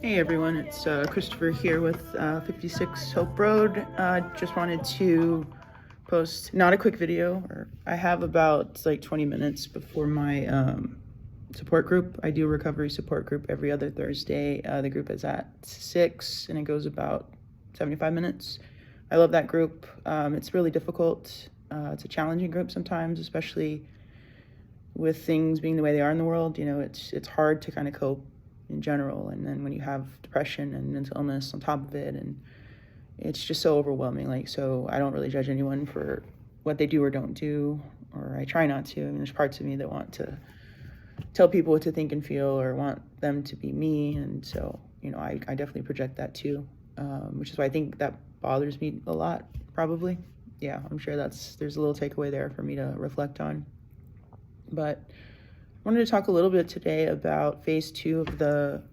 Hey everyone, it's Christopher here with 56 Hope Road. Just wanted to post not a quick video. I have about like 20 minutes before my support group. I do a recovery support group every other Thursday. The group is at 6 and it goes about 75 minutes. I love that group. It's really difficult. It's a challenging group sometimes, especially with things being the way they are in the world. You know, it's hard to kind of cope in general, and then when you have depression and mental illness on top of it, and it's just so overwhelming. Like, so I don't really judge anyone for what they do or don't do, or I try not to. I mean, there's parts of me that want to tell people what to think and feel, or want them to be me, and so, you know, I definitely project that too, which is why I think that bothers me a lot, probably. Yeah, I'm sure there's a little takeaway there for me to reflect on. But I wanted to talk a little bit today about phase 2 of the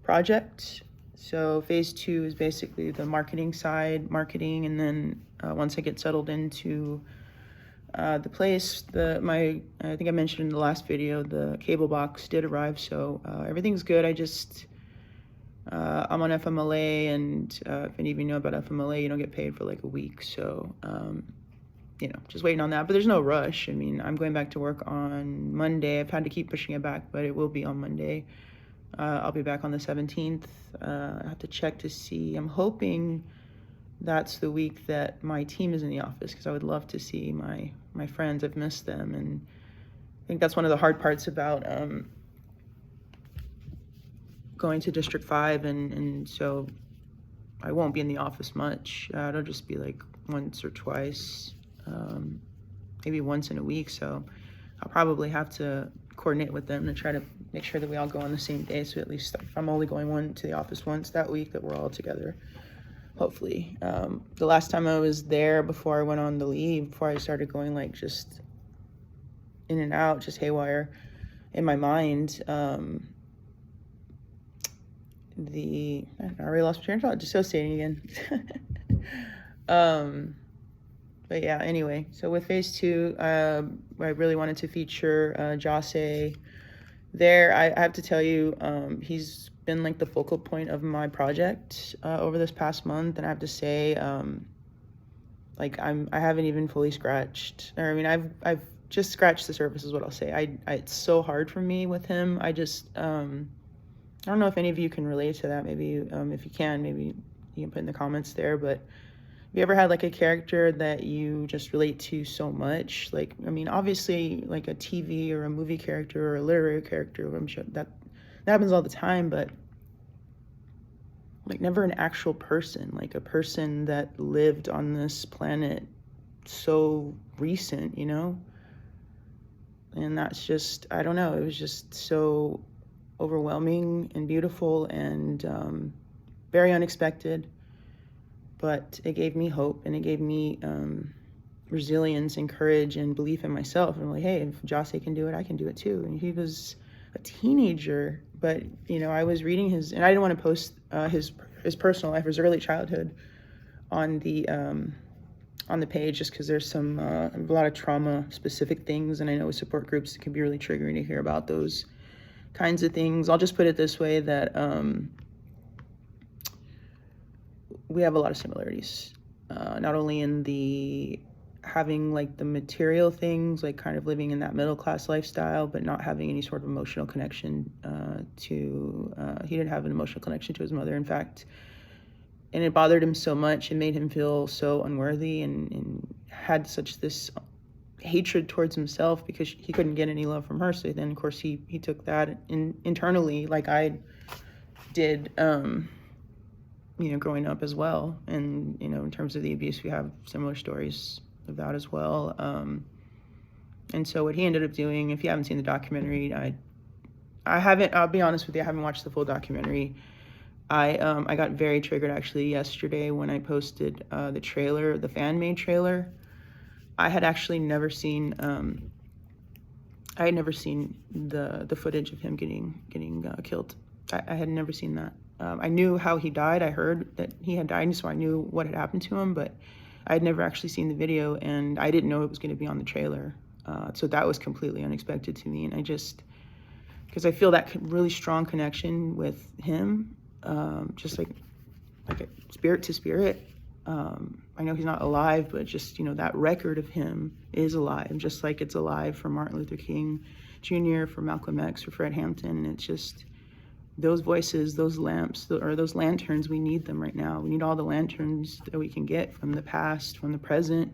project. So phase 2 is basically the marketing side, and then once I get settled into the place, I think I mentioned in the last video, the cable box did arrive, so everything's good. I'm on FMLA, and if any of you know about FMLA, you don't get paid for like a week, so you know, just waiting on that, but there's no rush. I mean, I'm going back to work on Monday. I've had to keep pushing it back, but it will be on Monday. I'll be back on the 17th. I have to check to see. I'm hoping that's the week that my team is in the office, because I would love to see my friends. I've missed them, and I think that's one of the hard parts about going to District 5, and so I won't be in the office much. It'll just be like once or twice. Maybe once in a week, so I'll probably have to coordinate with them to try to make sure that we all go on the same day, so at least if I'm only going to the office once that week, that we're all together, hopefully. The last time I was there, before I went on the leave, before I started going like just in and out, just haywire in my mind, I already lost my train of thought, dissociating again. But yeah, anyway, so with phase 2, I really wanted to feature Jose there. I have to tell you, he's been like the focal point of my project over this past month, and I have to say, like I haven't even fully scratched, or I mean, I've just scratched the surface is what I'll say. It's so hard for me with him. I just I don't know if any of you can relate to that. Maybe if you can, maybe you can put in the comments there, but have you ever had like a character that you just relate to so much? Like, I mean, obviously like a TV or a movie character or a literary character, I'm sure that happens all the time, but like never an actual person, like a person that lived on this planet so recent, you know? And that's just, I don't know, it was just so overwhelming and beautiful and very unexpected. But it gave me hope, and it gave me resilience and courage and belief in myself. And I'm like, hey, if Jose can do it, I can do it too. And he was a teenager, but you know, I was reading his, and I didn't want to post his personal life, his early childhood on the page, just because there's a lot of trauma specific things, and I know with support groups it can be really triggering to hear about those kinds of things. I'll just put it this way, that we have a lot of similarities, not only in the having like the material things, like kind of living in that middle class lifestyle, but not having any sort of emotional connection he didn't have an emotional connection to his mother, in fact, and it bothered him so much. It made him feel so unworthy, and had such this hatred towards himself because he couldn't get any love from her. So then of course he took that internally, like I did, you know, growing up as well. And, you know, in terms of the abuse, we have similar stories of that as well. And so what he ended up doing, if you haven't seen the documentary, I'll be honest with you, I haven't watched the full documentary. I got very triggered actually yesterday when I posted the trailer, the fan-made trailer. I had actually never seen, I had never seen the footage of him getting killed. I had never seen that. I knew how he died. I heard that he had died, and so I knew what had happened to him, but I had never actually seen the video, and I didn't know it was going to be on the trailer. So that was completely unexpected to me, and I just, because I feel that really strong connection with him, just like a spirit to spirit. I know he's not alive, but just, that record of him is alive, just like it's alive for Martin Luther King Jr., for Malcolm X, for Fred Hampton. And it's just those voices, those lamps, or those lanterns, we need them right now. We need all the lanterns that we can get from the past, from the present,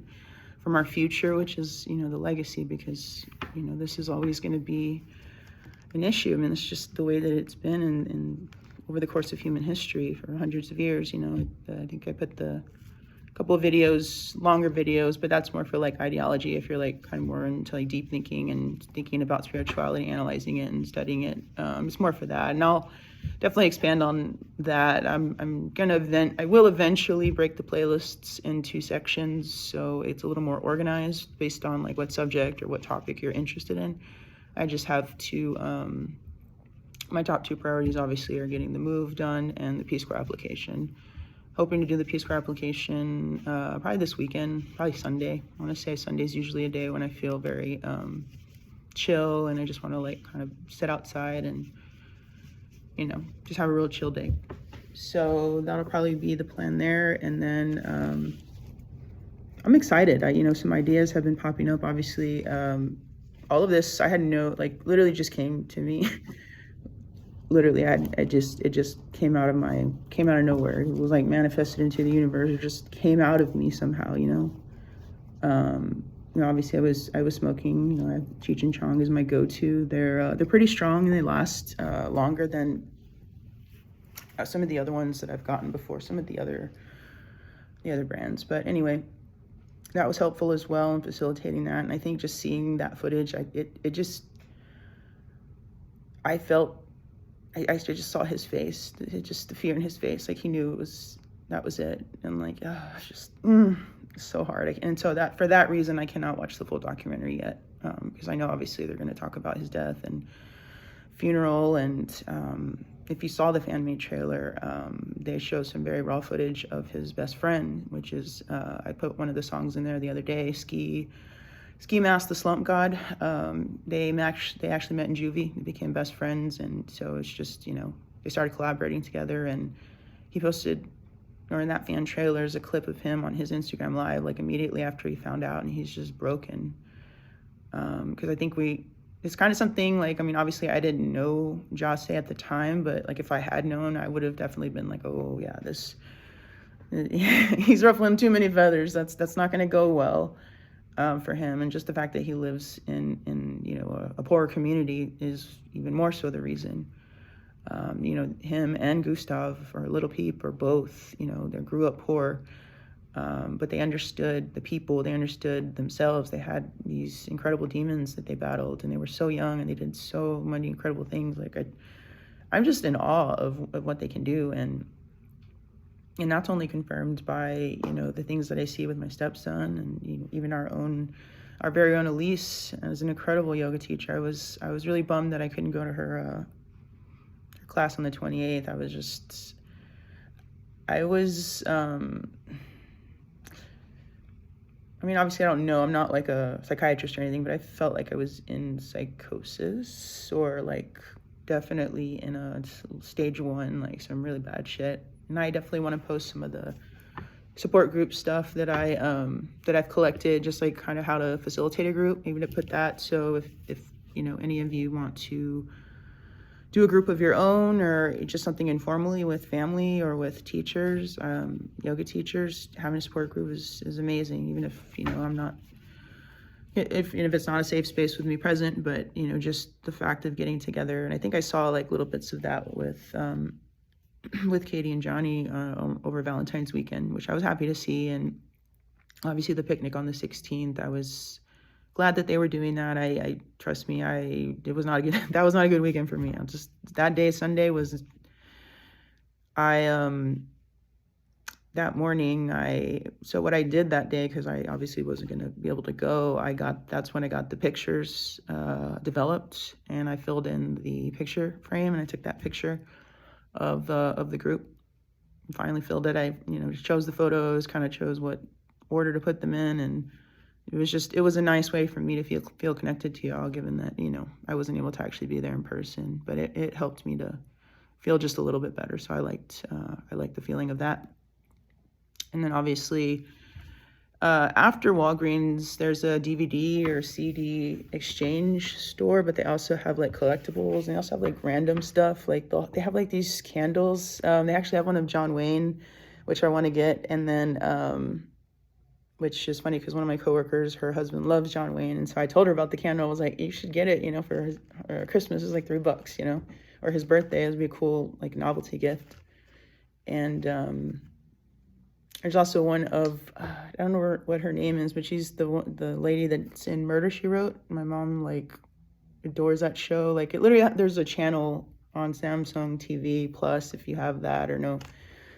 from our future, which is, the legacy, because, this is always going to be an issue. I mean, it's just the way that it's been in over the course of human history for hundreds of years. I think I put a couple of videos, longer videos, but that's more for like ideology. If you're like kind of more into like deep thinking and thinking about spirituality, analyzing it and studying it, it's more for that. And I'll definitely expand on that. I will eventually break the playlists into sections, so it's a little more organized based on like what subject or what topic you're interested in. I just have to, my top two priorities obviously are getting the move done and the Peace Corps application. Hoping to do the Peace Corps application probably this weekend, probably Sunday. I want to say Sunday's usually a day when I feel very chill, and I just want to like kind of sit outside and, just have a real chill day. So that'll probably be the plan there. And then I'm excited. Some ideas have been popping up. Obviously, all of this, I had literally just came to me. Literally, it just came out of nowhere. It was like manifested into the universe. It just came out of me somehow, Obviously I was smoking. Cheech and Chong is my go-to. They're pretty strong, and they last longer than some of the other ones that I've gotten before. Some of the other brands. But anyway, that was helpful as well in facilitating that. And I think just seeing that footage, I just just saw his face, just the fear in his face. Like he knew that was it. And like, it's just it's so hard. And so for that reason, I cannot watch the full documentary yet. Because I know obviously they're going to talk about his death and funeral. And if you saw the fan made trailer, they show some very raw footage of his best friend, which is, I put one of the songs in there the other day, Ski Mask, the Slump God. They actually met in juvie. They became best friends, and so it's just, they started collaborating together. And he posted, or in that fan trailer, there's a clip of him on his Instagram Live, like immediately after he found out, and he's just broken. Because I think it's kind of something like, obviously I didn't know Jahseh at the time, but like if I had known, I would have definitely been like, oh yeah, he's ruffling too many feathers. That's not going to go well. For him, and just the fact that he lives in a poorer community is even more so the reason. Him and Gustav, or Little Peep, or both, they grew up poor, but they understood the people, they understood themselves. They had these incredible demons that they battled, and they were so young, and they did so many incredible things. Like I'm just in awe of what they can do, and that's only confirmed by, the things that I see with my stepson, and even our very own Elise is an incredible yoga teacher. I was really bummed that I couldn't go to her class on the 28th. Obviously I don't know, I'm not like a psychiatrist or anything, but I felt like I was in psychosis, or like definitely in a stage 1, like some really bad shit. And I definitely want to post some of the support group stuff that I've collected, just like kind of how to facilitate a group, maybe to put that. So if any of you want to do a group of your own, or just something informally with family or with teachers, yoga teachers, having a support group is amazing. Even if I'm not, if it's not a safe space with me present, but just the fact of getting together. And I think I saw like little bits of that with Katie and Johnny over Valentine's weekend, which I was happy to see. And obviously the picnic on the 16th, I was glad that they were doing that. I trust me, that was not a good weekend for me. That day, Sunday, was, that morning, so what I did that day, because I obviously wasn't going to be able to go, that's when I got the pictures developed, and I filled in the picture frame, and I took that picture of the group, finally filled it. I chose the photos, kind of chose what order to put them in, and it was a nice way for me to feel connected to y'all, given that I wasn't able to actually be there in person. But it helped me to feel just a little bit better. So I liked the feeling of that. And then obviously, after Walgreens, there's a DVD or CD exchange store, but they also have like collectibles, and they also have like random stuff. Like they have like these candles. They actually have one of John Wayne, which I want to get. And then, which is funny because one of my coworkers, her husband loves John Wayne. And so I told her about the candle. I was like, you should get it, for his Christmas is like $3, or his birthday. It would be a cool like novelty gift. And, there's also one of, I don't know what her name is, but she's the lady that's in Murder, She Wrote. My mom, like, adores that show. Like, it literally, there's a channel on Samsung TV Plus, if you have that, or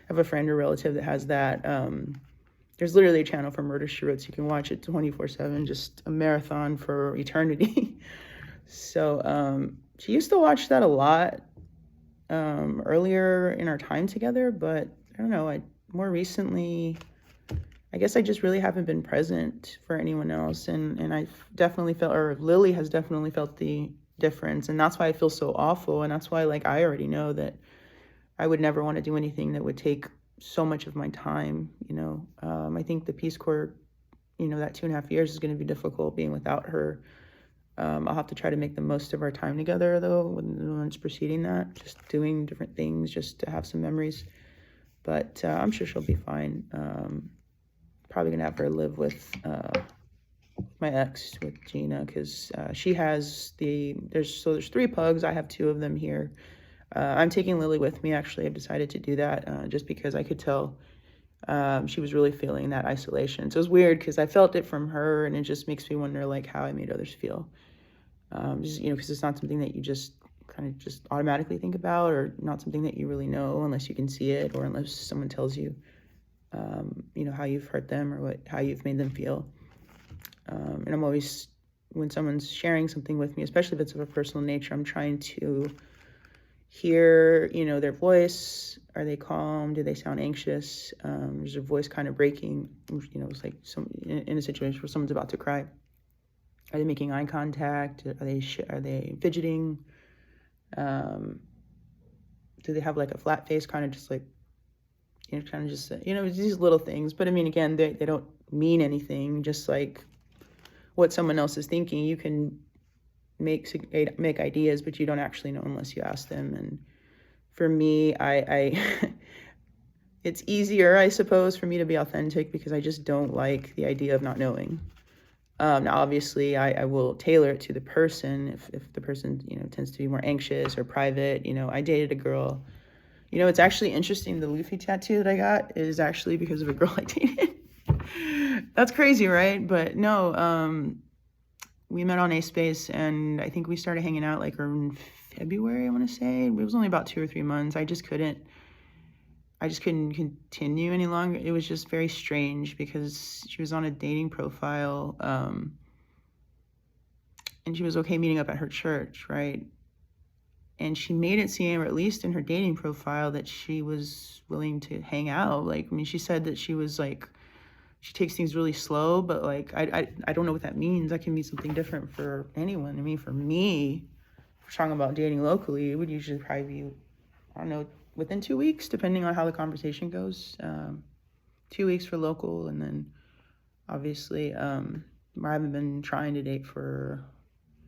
have a friend or relative that has that. There's literally a channel for Murder, She Wrote, so you can watch it 24/7, just a marathon for eternity. So, she used to watch that a lot earlier in our time together, but I don't know, more recently, I guess I just really haven't been present for anyone else. And I've definitely felt, or Lily has definitely felt the difference. And that's why I feel so awful. And that's why, like, I already know that I would never want to do anything that would take so much of my time, I think the Peace Corps, that 2.5 years is going to be difficult being without her. I'll have to try to make the most of our time together, though, when it's preceding that, just doing different things just to have some memories. But I'm sure she'll be fine. Probably gonna have her live with my ex, with Gina, because she has there's 3 pugs. I have 2 of them here. I'm taking Lily with me. Actually, I've decided to do that just because I could tell she was really feeling that isolation. So it was weird because I felt it from her, and it just makes me wonder like how I made others feel. Just because it's not something that you just kind of just automatically think about, or not something that you really know unless you can see it, or unless someone tells you, how you've hurt them or how you've made them feel. And I'm always, when someone's sharing something with me, especially if it's of a personal nature, I'm trying to hear, their voice. Are they calm? Do they sound anxious? Is their voice kind of breaking? It's like in a situation where someone's about to cry. Are they making eye contact? Are they fidgeting? Do they have like a flat face, kind of just like, kind of just, these little things. But I mean, again, they don't mean anything. Just like what someone else is thinking, you can make ideas, but you don't actually know unless you ask them. And for me, I it's easier, I suppose, for me to be authentic because I just don't like the idea of not knowing. Now, obviously, I will tailor it to the person. If the person, tends to be more anxious or private, I dated a girl. It's actually interesting. The Luffy tattoo that I got is actually because of a girl I dated. That's crazy, right? But no, we met on A-Space, and I think we started hanging out like in February, I want to say. It was only about 2 or 3 months. I just couldn't continue any longer. It was just very strange because she was on a dating profile, and she was okay meeting up at her church, right? And she made it seem, or at least in her dating profile, that she was willing to hang out. Like, I mean, she said that she was like, she takes things really slow, but like, I don't know what that means. That can mean something different for anyone. I mean, for me, if we're talking about dating locally, it would usually probably be, I don't know, within 2 weeks, depending on how the conversation goes. 2 weeks for local, and then obviously, I haven't been trying to date for,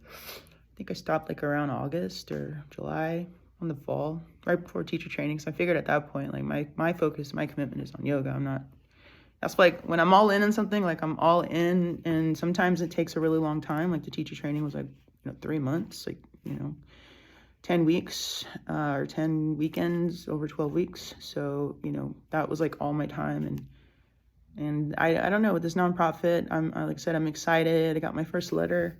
I think I stopped like around August or July, on the fall, right before teacher training. So I figured at that point, like my focus, my commitment is on yoga. That's like when I'm all in on something, like I'm all in, and sometimes it takes a really long time. Like the teacher training was like, 3 months, like, 10 weeks or 10 weekends over 12 weeks. So, that was like all my time. And I don't know, with this nonprofit, like I said, I'm excited. I got my first letter.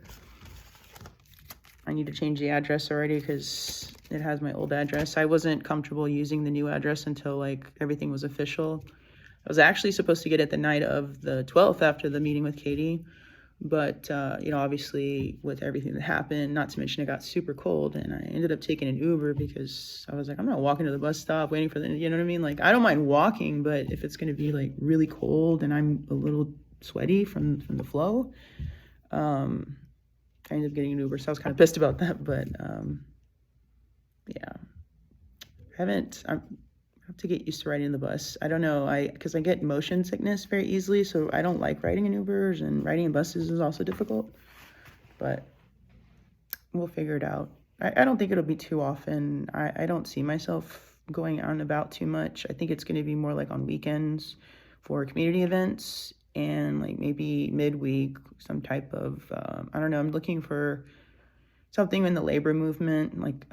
I need to change the address already because it has my old address. I wasn't comfortable using the new address until like everything was official. I was actually supposed to get it the night of the 12th after the meeting with Katie. But, obviously with everything that happened, not to mention it got super cold, and I ended up taking an Uber because I was like, I'm not walking to the bus stop waiting for you know what I mean? Like, I don't mind walking, but if it's going to be like really cold and I'm a little sweaty from the flow, I ended up getting an Uber. So I was kind of pissed about that, but, yeah. I have to get used to riding the bus. I don't know, because I get motion sickness very easily, so I don't like riding in Ubers, and riding in buses is also difficult, but we'll figure it out. I don't think it'll be too often. I don't see myself going out and about too much. I think it's going to be more like on weekends for community events, and like maybe midweek, some type of, I don't know, I'm looking for something in the labor movement, like,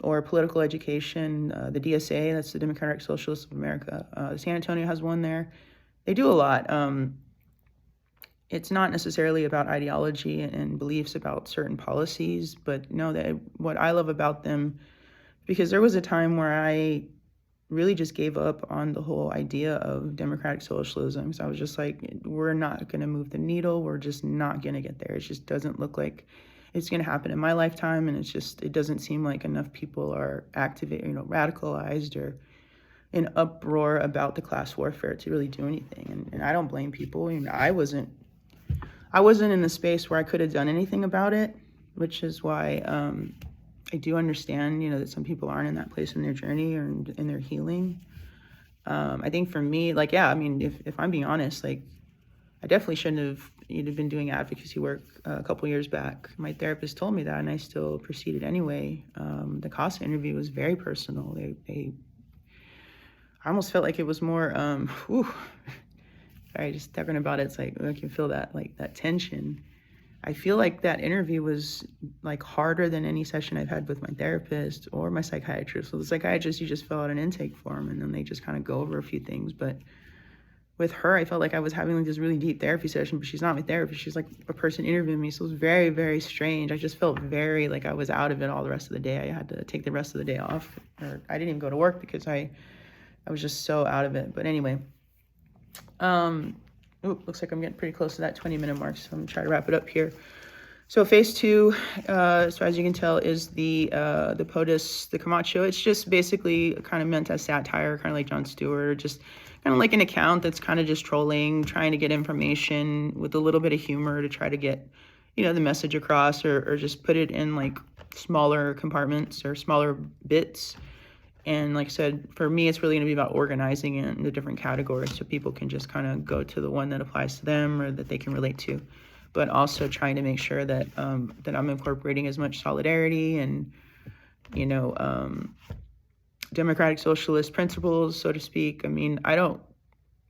or political education. The DSA, that's the Democratic Socialists of America. San Antonio has one there. They do a lot. It's not necessarily about ideology and beliefs about certain policies, but no, that what I love about them, because there was a time where I really just gave up on the whole idea of democratic socialism. So I was just like, we're not going to move the needle. We're just not going to get there. It just doesn't look like it's going to happen in my lifetime. And it doesn't seem like enough people are radicalized or in uproar about the class warfare to really do anything. And I don't blame people. I wasn't in the space where I could have done anything about it, which is why I do understand, that some people aren't in that place in their journey or in their healing. I think for me, like, yeah, I mean, if I'm being honest, like, I definitely shouldn't have been doing advocacy work a couple years back. My therapist told me that, and I still proceeded anyway. The CASA interview was very personal. I almost felt like it was more, sorry, just talking about it, it's like, I can feel that, like, that tension. I feel like that interview was like harder than any session I've had with my therapist or my psychiatrist. So the psychiatrist, you just fill out an intake form and then they just kind of go over a few things. But with her, I felt like I was having like this really deep therapy session, but she's not my therapist. She's like a person interviewing me. So it was very, very strange. I just felt very like I was out of it all the rest of the day. I had to take the rest of the day off, or I didn't even go to work because I was just so out of it. But anyway, looks like I'm getting pretty close to that 20-minute mark, so I'm gonna try to wrap it up here. So phase 2, so as you can tell, is the POTUS, the Camacho. It's just basically kind of meant as satire, kind of like Jon Stewart, or just kind of like an account that's kind of just trolling, trying to get information with a little bit of humor to try to get, the message across, or just put it in like smaller compartments or smaller bits. And like I said, for me, it's really going to be about organizing it into different categories so people can just kind of go to the one that applies to them or that they can relate to, but also trying to make sure that that I'm incorporating as much solidarity and, democratic socialist principles, so to speak. I mean, like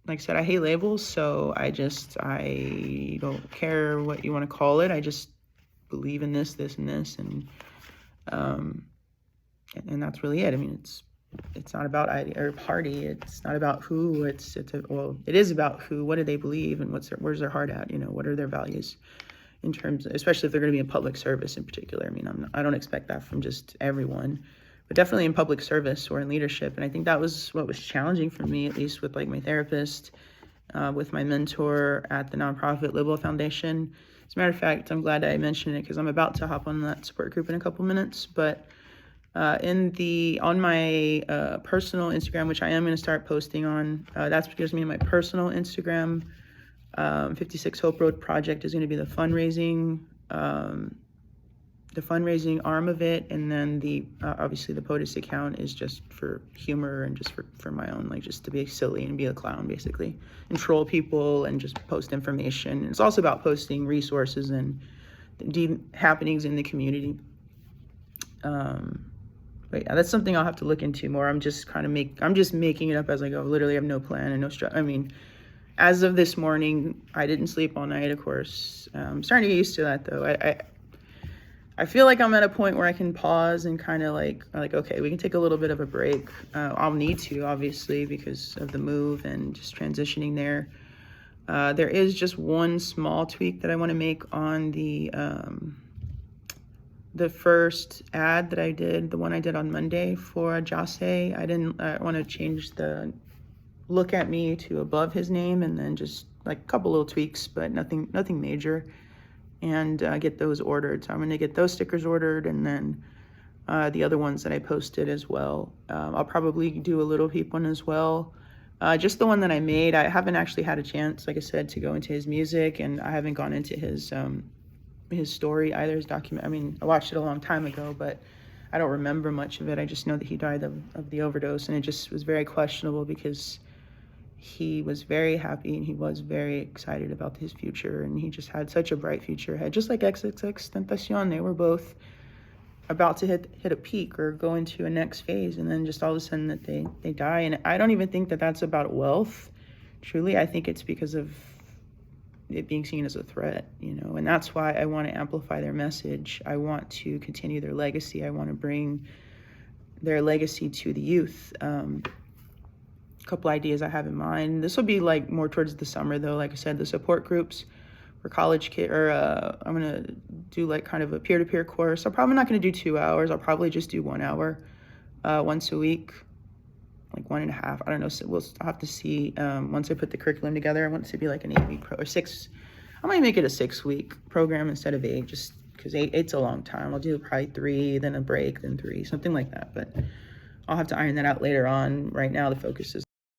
I said, I hate labels, so I don't care what you want to call it. I just believe in this, and this, and that's really it. I mean, it's not about idea or party. It's not about who. It is about who. What do they believe, and where's their heart at? What are their values, in terms, especially if they're going to be in public service in particular. I mean, I don't expect that from just everyone, but definitely in public service or in leadership. And I think that was what was challenging for me, at least with like my therapist, with my mentor at the nonprofit Libel Foundation. As a matter of fact, I'm glad I mentioned it because I'm about to hop on that support group in a couple minutes, but. On my personal Instagram, which I am going to start posting on, that's what gives me my personal Instagram. 56 Hope Road Project is going to be the fundraising arm of it, and then obviously the POTUS account is just for humor and just for my own, like, just to be silly and be a clown basically, and troll people and just post information. It's also about posting resources and happenings in the community. But yeah, that's something I'll have to look into more. I'm just making it up as I go. Literally, I have no plan and no structure. I mean, as of this morning, I didn't sleep all night, of course. I'm starting to get used to that, though. I feel like I'm at a point where I can pause and kind of like, okay, we can take a little bit of a break. I'll need to, obviously, because of the move and just transitioning there. There is just one small tweak that I want to make on the first ad that I did, the one I did on Monday for Jase. I want to change the look at me to above his name, and then just like a couple little tweaks, but nothing major, and get those ordered. So I'm going to get those stickers ordered, and then the other ones that I posted as well. I'll probably do a Little Peep one as well. Just the one that I made. I haven't actually had a chance, like I said, to go into his music, and I haven't gone into his story either, his document. I mean, I watched it a long time ago, but I don't remember much of it. I just know that he died of the overdose, and it just was very questionable because he was very happy and he was very excited about his future, and he just had such a bright future ahead, just like XXXTentacion. They were both about to hit a peak or go into a next phase, and then just all of a sudden that they die. And I don't even think that that's about wealth. Truly, I think it's because of it being seen as a threat, you know, and that's why I want to amplify their message. I want to continue their legacy. I want to bring their legacy to the youth. A couple ideas I have in mind. This will be like more towards the summer though. Like I said, the support groups for college kids, or I'm gonna do like kind of a peer-to-peer course. I'm probably not gonna do 2 hours. I'll probably just do 1 hour once a week, like 1.5. I don't know. So we'll have to see once I put the curriculum together. I want it to be like an 8-week or 6. I might make it a 6-week program instead of 8, just because 8's a long time. I'll do probably 3, then a break, then 3, something like that. But I'll have to iron that out later on. Right now, the focus is